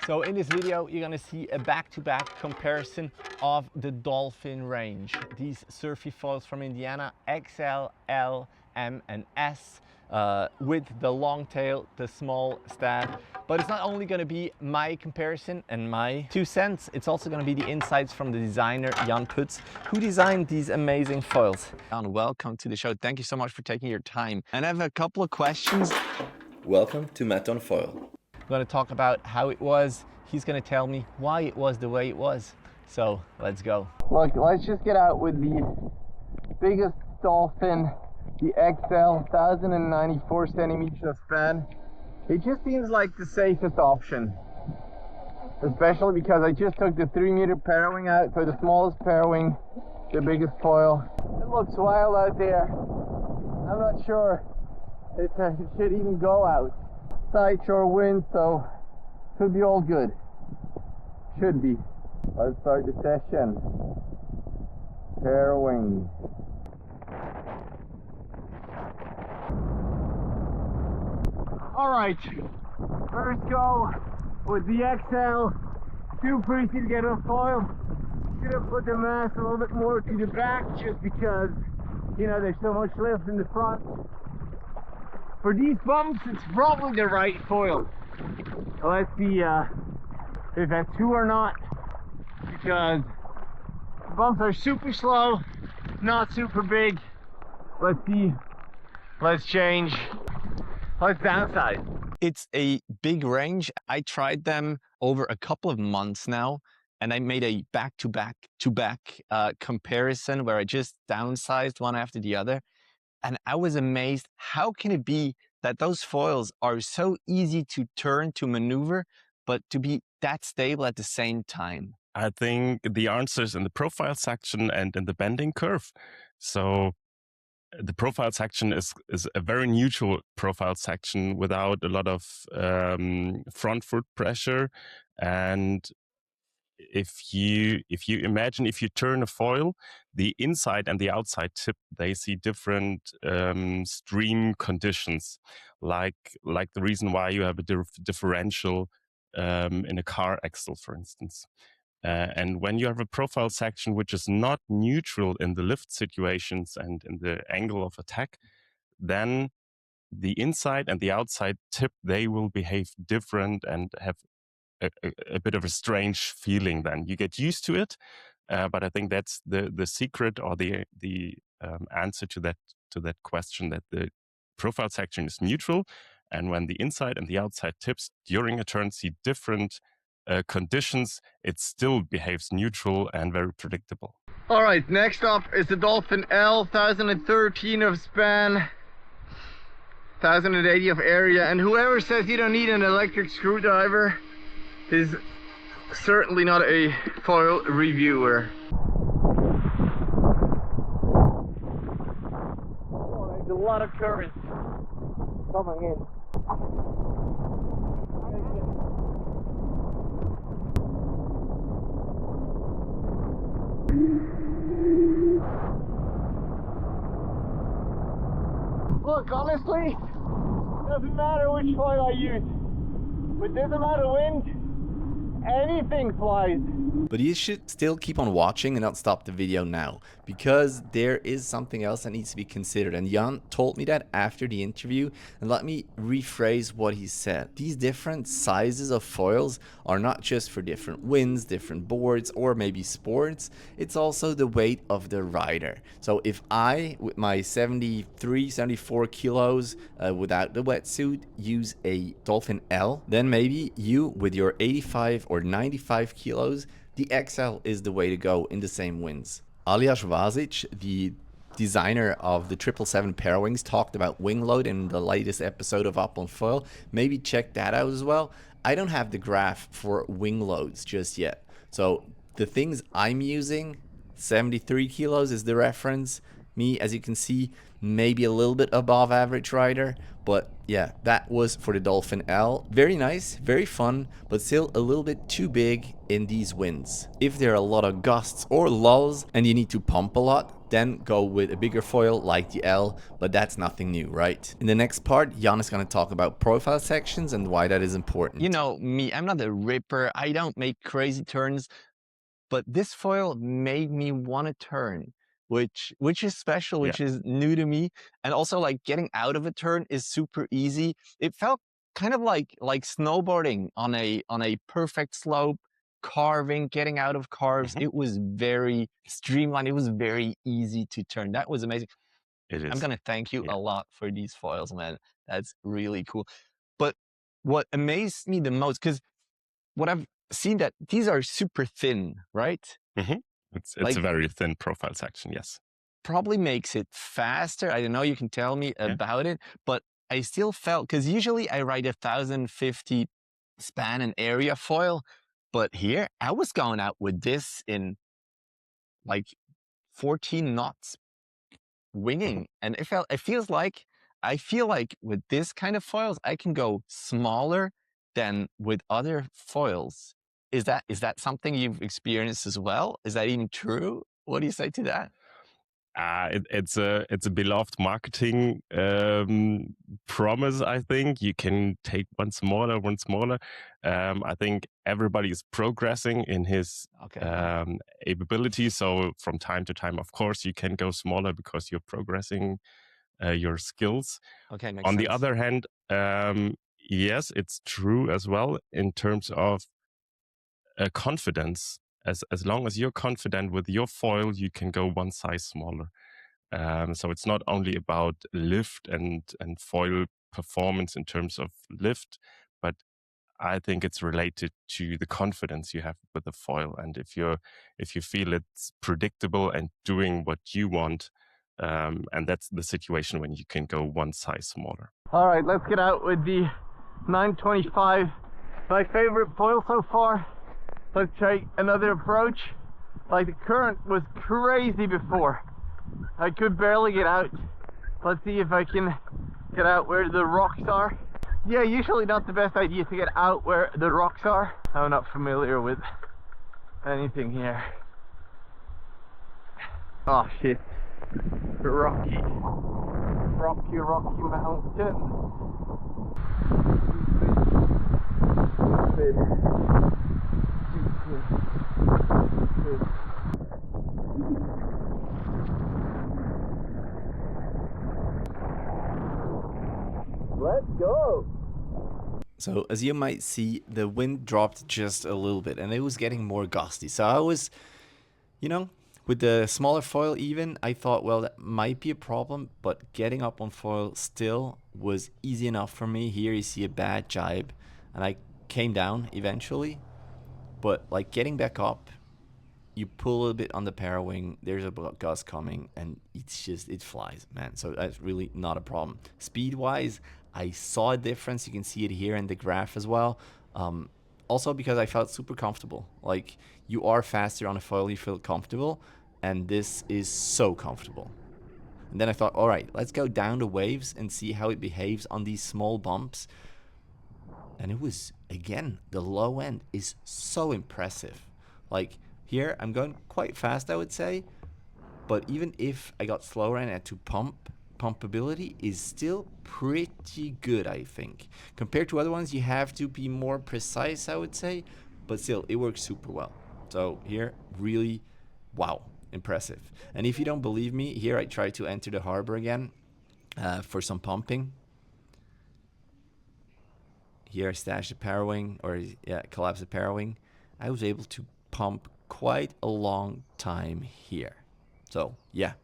So in this video, you're gonna see a back-to-back comparison of the Dolphin range. These surfy foils from Indiana, XL, L, M, and S, with the long tail, the small stab. But it's not only gonna be my comparison and my 2 cents, it's also gonna be the insights from the designer, Jan Putz, who designed these amazing foils. Jan, welcome to the show. Thank you so much for taking your time. And I have a couple of questions. Welcome to Matt on Foil. I'm going to talk about how it was. He's going to tell me why it was the way it was. So let's go. Look, let's just get out with the biggest Dolphin, the XL, 1094 centimeters of span. It just seems like the safest option, especially because I just took the 3-meter parrowing out, so the smallest parrowing, the biggest foil. It looks wild out there. I'm not sure if it should even go out. Side shore wind, so should be all good. Should be. Let's start the session. Parrowing. Alright, first go with the XL. Too pricey to get on foil. Should have put the mast a little bit more to the back just because, you know, there's so much lift in the front. For these bumps, it's probably the right foil. Let's see if that's true or not, because the bumps are super slow, not super big. Let's see. Let's change. Let's downsize. It's a big range. I tried them over a couple of months now, and I made a back-to-back comparison where I just downsized one after the other. And I was amazed, how can it be that those foils are so easy to turn, to maneuver, but to be that stable at the same time? I think the answer is in the profile section and in the bending curve. So the profile section is a very neutral profile section without a lot of front foot pressure. And if you imagine, if you turn a foil, the inside and the outside tip, they see different stream conditions, like the reason why you have a differential in a car axle, for instance. And when you have a profile section which is not neutral in the lift situations and in the angle of attack, then the inside and the outside tip, they will behave different and have a bit of a strange feeling. Then you get used to it, but I think that's the secret or the answer to that question, that the profile section is neutral, and when the inside and the outside tips during a turn see different conditions, it still behaves neutral and very predictable. All right, next up is the Dolphin L, 1013 of span, 1080 of area, and whoever says you don't need an electric screwdriver is certainly not a foil reviewer. Oh, there's a lot of current coming in. Look, honestly, doesn't matter which foil I use. With this amount of wind, anything flies. But you should still keep on watching and not stop the video now, because there is something else that needs to be considered. And Jan told me that after the interview, and let me rephrase what he said. These different sizes of foils are not just for different winds, different boards, or maybe sports. It's also the weight of the rider. So if I, with my 73, 74 kilos without the wetsuit, use a Dolphin L, then maybe you with your 85 or 95 kilos, the XL is the way to go in the same winds. Aljaž Vasic, the designer of the 777 Parrowings, talked about wing load in the latest episode of Up on Foil. Maybe check that out as well. I don't have the graph for wing loads just yet. So the things I'm using, 73 kilos is the reference. Me, as you can see, maybe a little bit above average rider, but yeah, that was for the Dolphin L. Very nice, very fun, but still a little bit too big in these winds. If there are a lot of gusts or lulls and you need to pump a lot, then go with a bigger foil like the L, but that's nothing new, right? In the next part, Jan is going to talk about profile sections and why that is important. You know me, I'm not a ripper. I don't make crazy turns, but this foil made me want to turn, which is special, which is new to me. And also, like, getting out of a turn is super easy. It felt kind of like snowboarding on a perfect slope, carving, getting out of carves. It was very streamlined. It was very easy to turn. That was amazing. It is. I'm gonna thank you a lot for these foils, man. That's really cool. But what amazed me the most, because what I've seen, that these are super thin, right? It's Like, a very thin profile section, yes. probably makes it faster. I don't know, you can tell me about it, but I still felt, because usually I ride 1,050 span and area foil, but here I was going out with this in like 14 knots winging, and I feel like with this kind of foils I can go smaller than with other foils. Is that something you've experienced as well? Is that even true? What do you say to that? It's a beloved marketing promise. I think you can take one smaller. I think everybody is progressing in his ability. So from time to time, of course, you can go smaller because you're progressing your skills. Okay, makes On sense. the other hand, yes, it's true as well in terms of confidence. As long as you're confident with your foil, you can go one size smaller. So it's not only about lift and foil performance in terms of lift, but I think it's related to the confidence you have with the foil. And if you feel it's predictable and doing what you want, and that's the situation when you can go one size smaller. All right, let's get out with the 925. My favorite foil so far. Let's try another approach. Like, the current was crazy before. I could barely get out. Let's see if I can get out where the rocks are. Yeah, usually not the best idea to get out where the rocks are. I'm not familiar with anything here. Oh shit. Rocky mountain. Stupid. Let's go. So as you might see, the wind dropped just a little bit and it was getting more gusty. So I was, with the smaller foil even, I thought, well, that might be a problem, but getting up on foil still was easy enough for me. Here you see a bad jibe and I came down eventually, but like getting back up, you pull a little bit on the para wing, there's a gust coming, and it flies, man. So that's really not a problem. Speed-wise, I saw a difference. You can see it here in the graph as well. Also because I felt super comfortable. Like, you are faster on a foil, you feel comfortable, and this is so comfortable. And then I thought, all right, let's go down the waves and see how it behaves on these small bumps. And it was, again, the low end is so impressive. Like, here, I'm going quite fast, I would say, but even if I got slower and had to pumpability is still pretty good, I think. Compared to other ones, you have to be more precise, I would say, but still, it works super well. So here, really, wow, impressive. And if you don't believe me, here I try to enter the harbor again for some pumping. Here I stashed the para wing, or collapsed the para wing. I was able to pump quite a long time here. So yeah,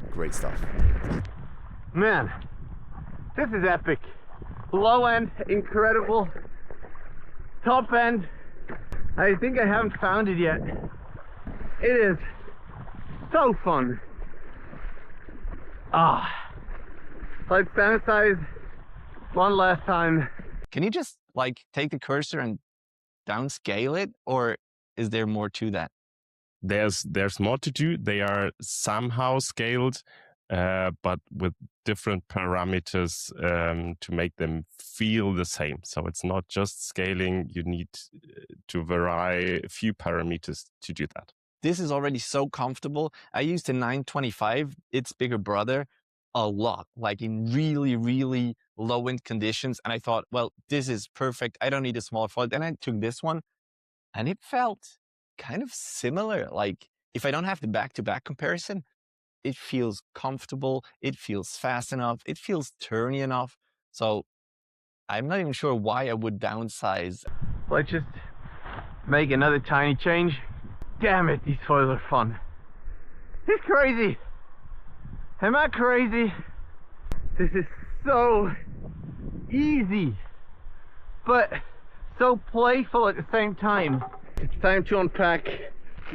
great stuff. Man, this is epic. Low end, incredible. Top end, I think I haven't found it yet. It is so fun. Let's downsize one last time. Can you just like take the cursor and downscale it, or is there more to that? There's more to do. They are somehow scaled. but with different parameters to make them feel the same. So it's not just scaling, you need to vary a few parameters to do that. This is already so comfortable. I used the 925, its bigger brother, a lot, like in really, really low wind conditions. And I thought, well, this is perfect. I don't need a smaller foil. Then I took this one and it felt kind of similar. Like if I don't have the back-to-back comparison, it feels comfortable. It feels fast enough. It feels turny enough. So I'm not even sure why I would downsize. Let's just make another tiny change. Damn it, these foils are fun. It's crazy. Am I crazy? This is so easy, but so playful at the same time. It's time to unpack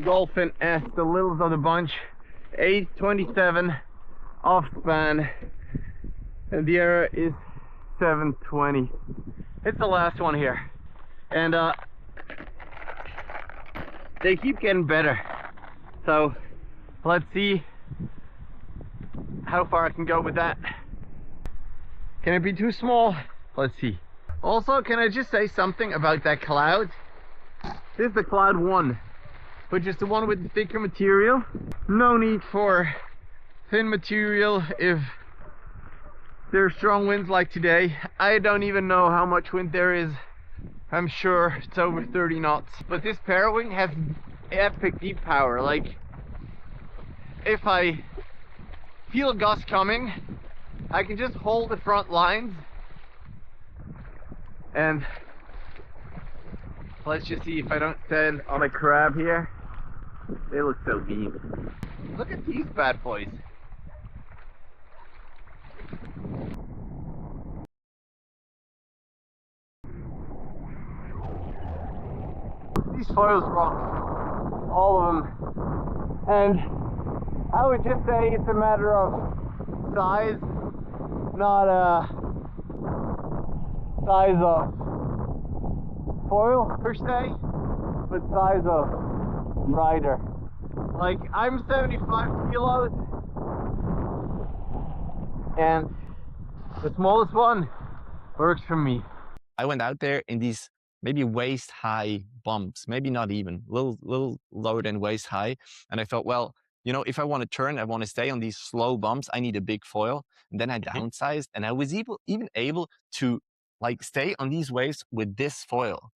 Dolphin S, the littlest of the bunch. 827 off span, and the error is 720. It's the last one here, and they keep getting better. So let's see how far I can go with that. Can it be too small? Let's see. Also, can I just say something about that cloud? This is the cloud 1, which is the one with the thicker material. No need for thin material if there's strong winds like today. I don't even know how much wind there is. I'm sure it's over 30 knots. But this Parawing has epic deep power. Like, if I feel a gust coming, I can just hold the front lines and let's just see if I don't stand on a crab here. They look so mean. Look at these bad boys. These foils rock, all of them, and I would just say it's a matter of size, not a size of foil per se, but size of rider. Like, I'm 75 kilos, and the smallest one works for me. I went out there in these maybe waist high bumps, maybe not even, little lower than waist high. And I thought, well, you know, if I want to turn, I want to stay on these slow bumps, I need a big foil. And then I downsized, and I was even able to like stay on these waves with this foil,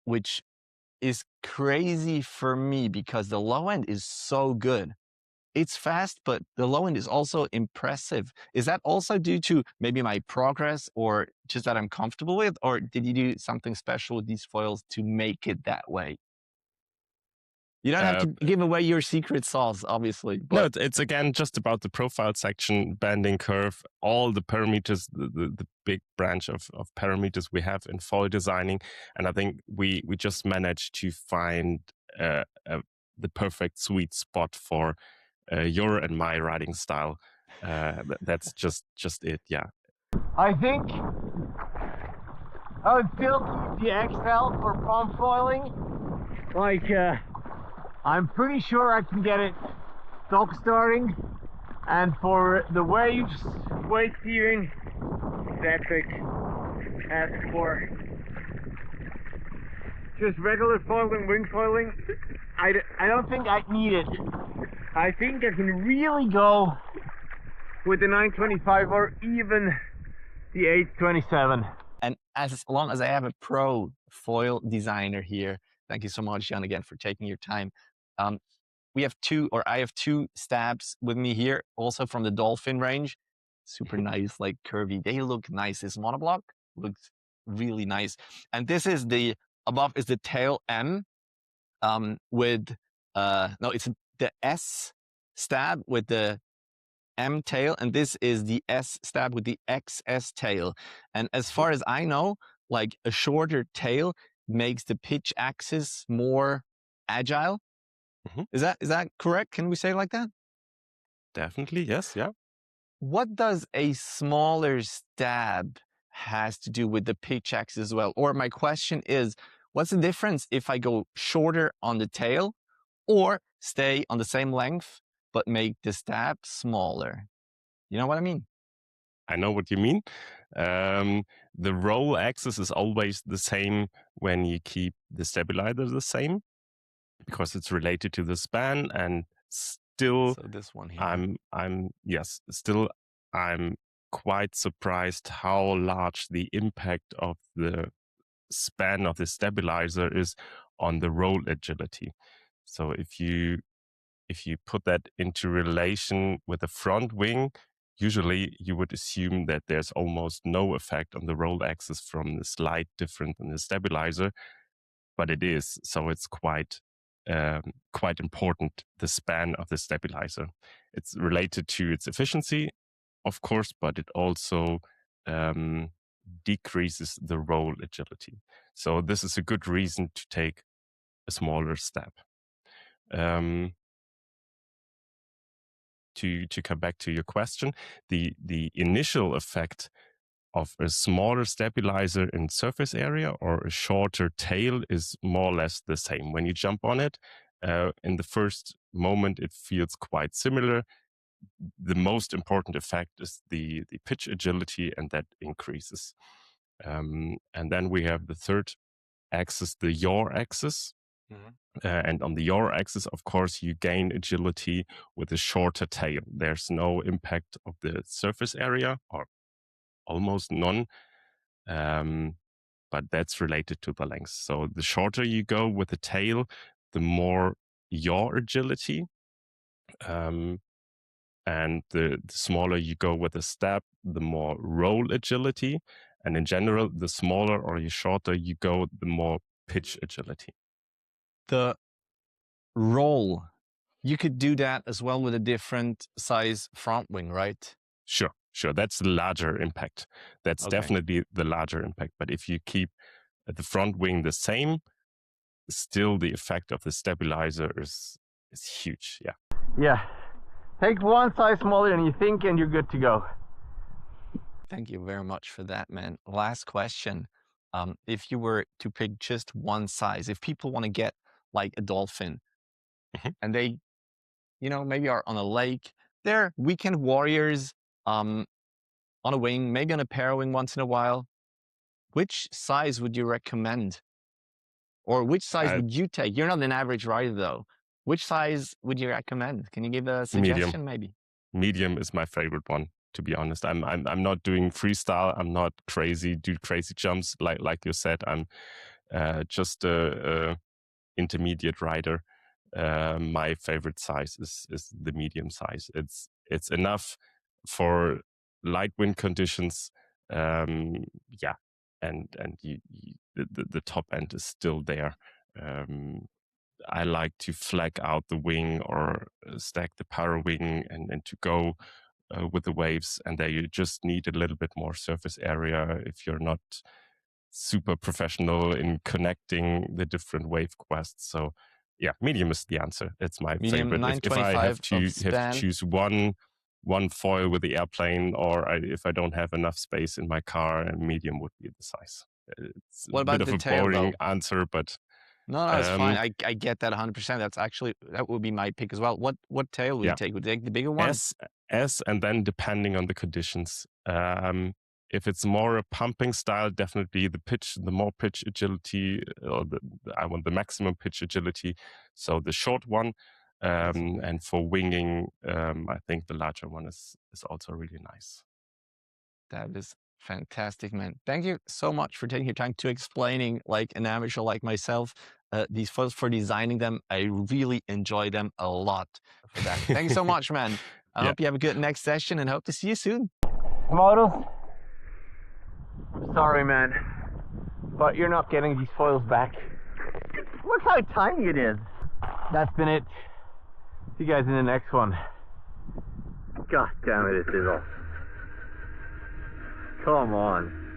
which is crazy for me because the low end is so good. It's fast, but the low end is also impressive. Is that also due to maybe my progress or just that I'm comfortable with? Or did you do something special with these foils to make it that way? You don't have to give away your secret sauce, obviously. But no, it's again just about the profile section, bending curve, all the parameters, the big branch of parameters we have in foil designing. And I think we just managed to find the perfect sweet spot for your and my riding style. That's just it, yeah. I think I would still keep the XL for pump foiling. Like, I'm pretty sure I can get it stock starting, and for the waves, weight steering, it's epic. As for just regular foiling, wing foiling, I don't think I need it. I think I can really go with the 925 or even the 827. And as long as I have a pro foil designer here, thank you so much, Jan, again, for taking your time. I have two stabs with me here, also from the Dolphin range. Super nice, like curvy. They look nice. This monoblock looks really nice. And this is the, above is the tail M with, no, it's the S stab with the M tail, and this is the S stab with the XS tail. And as far as I know, like a shorter tail makes the pitch axis more agile. Is that correct? Can we say it like that? Definitely, yes, yeah. What does a smaller stab has to do with the pitch axis as well? Or my question is, what's the difference if I go shorter on the tail or stay on the same length but make the stab smaller. You know what I mean? I know what you mean. The roll axis is always the same when you keep the stabilizer the same, because it's related to the span. And still, So this one here. I'm quite surprised how large the impact of the span of the stabilizer is on the roll agility. So if you put that into relation with the front wing, usually you would assume that there's almost no effect on the roll axis from the slight difference in the stabilizer, but it is. So it's quite important, the span of the stabilizer. It's related to its efficiency, of course, but it also decreases the roll agility. So this is a good reason to take a smaller step. To come back to your question, the initial effect of a smaller stabilizer in surface area or a shorter tail is more or less the same. When you jump on it, in the first moment, it feels quite similar. The most important effect is the pitch agility, and that increases. And then we have the third axis, the yaw axis. And on the yaw axis, of course, you gain agility with a shorter tail. There's no impact of the surface area, or almost none, but that's related to the length. So the shorter you go with the tail, the more yaw agility. And the smaller you go with the stab, the more roll agility. And in general, the smaller or the shorter you go, the more pitch agility. The roll, you could do that as well with a different size front wing, right? Sure. That's the larger impact. That's definitely the larger impact. But if you keep the front wing the same, still the effect of the stabilizer is huge. Yeah. Yeah. Take one size smaller than you think and you're good to go. Thank you very much for that, man. Last question. If you were to pick just one size, if people want to get like a Dolphin and they, maybe are on a lake, they're weekend warriors, on a wing, maybe on a para wing once in a while, which size would you recommend? Or which size would you take? You're not an average rider though. Which size would you recommend? Can you give a suggestion maybe? Medium is my favorite one, to be honest. I'm not doing freestyle. I'm not do crazy jumps like you said. I'm just a intermediate rider. My favorite size is the medium size. It's enough for light wind conditions. And the top end is still there. I like to flag out the wing or stack the para wing and to go with the waves, and there you just need a little bit more surface area if you're not super professional in connecting the different wave quests. So yeah, medium is the answer. It's my favorite. If I have to choose one foil with the airplane, or if I don't have enough space in my car, and medium would be the size. It's what a bit of a boring answer, but no, it's fine. I get that 100%. That would be my pick as well. What tail would you take? Would you take the bigger one? S, and then depending on the conditions. If it's more a pumping style, definitely the more pitch agility, or I want the maximum pitch agility. So the short one. And for winging, I think the larger one is also really nice. That is fantastic, man. Thank you so much for taking your time to explaining, like an amateur like myself, these foils, for designing them. I really enjoy them a lot for that. Thank you so much, man. I hope you have a good next session and hope to see you soon. Models, sorry man, but you're not getting these foils back. Look how tiny it is. That's been it. See you guys in the next one. God damn it, it's Dizzle. Come on.